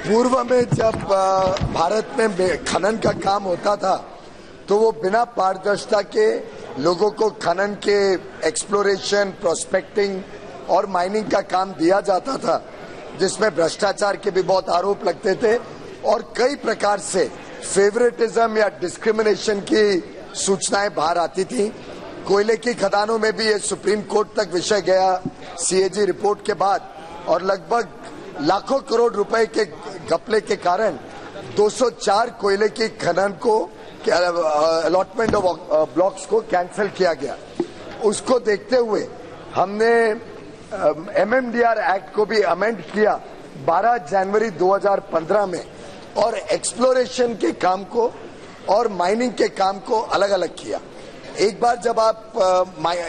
पूर्व में जब भारत में खनन का काम होता था तो वो बिना पारदर्शिता के लोगों को खनन के एक्सप्लोरेशन, प्रोस्पेक्टिंग और माइनिंग का काम दिया जाता था, जिसमें भ्रष्टाचार के भी बहुत आरोप लगते थे और कई प्रकार से फेवरेटिज्म या डिस्क्रिमिनेशन की सूचनाएं बाहर आती थी। कोयले की खदानों में भी ये सुप्रीम कोर्ट तक विषय गया सीएजी रिपोर्ट के बाद, और लगभग लाखों करोड़ रुपए के घपले के कारण 204 कोयले की खनन को अलॉटमेंट ऑफ ब्लॉक्स को कैंसिल किया गया। उसको देखते हुए हमने एमएमडीआर एक्ट को भी अमेंड किया 12 जनवरी 2015 में, और एक्सप्लोरेशन के काम को और माइनिंग के काम को अलग अलग किया। एक बार जब आप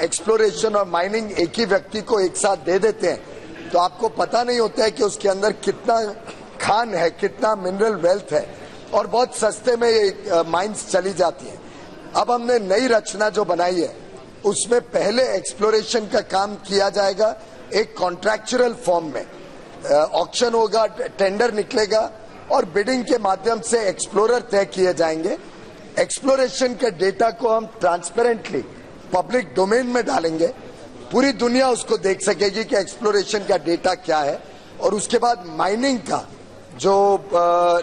एक्सप्लोरेशन और माइनिंग एक ही व्यक्ति को एक साथ दे देते हैं तो आपको पता नहीं होता है कि उसके अंदर कितना खान है, कितना मिनरल वेल्थ है, और बहुत सस्ते में ये माइंस चली जाती हैं। अब हमने नई रचना जो बनाई है उसमें पहले एक्सप्लोरेशन का काम किया जाएगा एक कॉन्ट्रैक्चुअल फॉर्म में। ऑक्शन होगा, टेंडर निकलेगा और बिडिंग के माध्यम से एक्सप्लोरर तय किए जाएंगे। एक्सप्लोरेशन के डेटा को हम ट्रांसपेरेंटली पब्लिक डोमेन में डालेंगे, पूरी दुनिया उसको देख सकेगी कि एक्सप्लोरेशन का डेटा क्या है। और उसके बाद माइनिंग का जो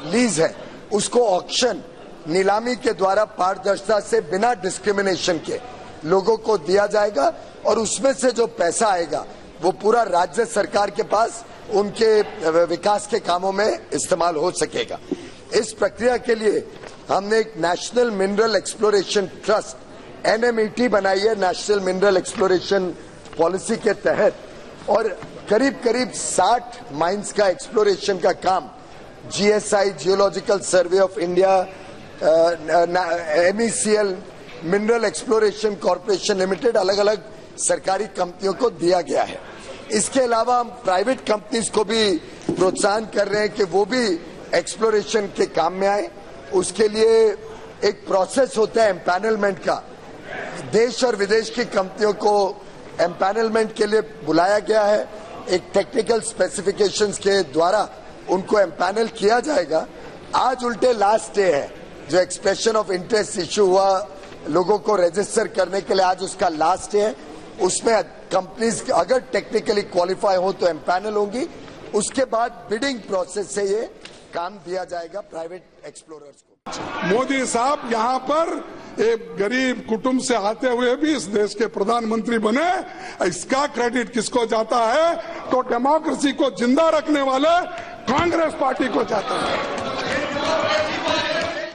लीज है उसको ऑक्शन, नीलामी के द्वारा पारदर्शिता से बिना डिस्क्रिमिनेशन के लोगों को दिया जाएगा, और उसमें से जो पैसा आएगा वो पूरा राज्य सरकार के पास उनके विकास के कामों में इस्तेमाल हो सकेगा। इस प्रक्रिया के लिए हमने एक national mineral exploration trust NMET बनाई है, नेशनल मिनरल एक्सप्लोरेशन पॉलिसी के तहत, और करीब करीब 60 माइंस का एक्सप्लोरेशन का काम GSI, geological survey of India, MECL, mineral exploration corporation limited, अलग अलग सरकारी कंपनियों को दिया गया है। इसके अलावा हम प्राइवेट कंपनीज को भी प्रोत्साहन कर रहे हैं कि वो भी एक्सप्लोरेशन के काम में आए। उसके लिए एक प्रोसेस होता है एम्पैनलमेंट का। देश और विदेश की कंपनियों को एम्पैनलमेंट के लिए बुलाया गया है। एक टेक्निकल स्पेसिफिकेशंस के द्वारा उनको एम्पैनल किया जाएगा। आज उल्टे लास्ट डे है, जो एक्सप्रेशन ऑफ इंटरेस्ट इश्यू हुआ लोगों को रजिस्टर करने के लिए, आज उसका लास्ट डे है। उसमें कंपनीज अगर टेक्निकली क्वालिफाई हो तो एम्पैनल होंगी। उसके बाद बिडिंग प्रोसेस से ये काम दिया जाएगा प्राइवेट एक्सप्लोरर्स को। मोदी साहब यहाँ पर एक गरीब कुटुंब से आते हुए भी इस देश के प्रधानमंत्री बने, इसका क्रेडिट किसको जाता है? तो डेमोक्रेसी को जिंदा रखने वाले कांग्रेस पार्टी को जाता है।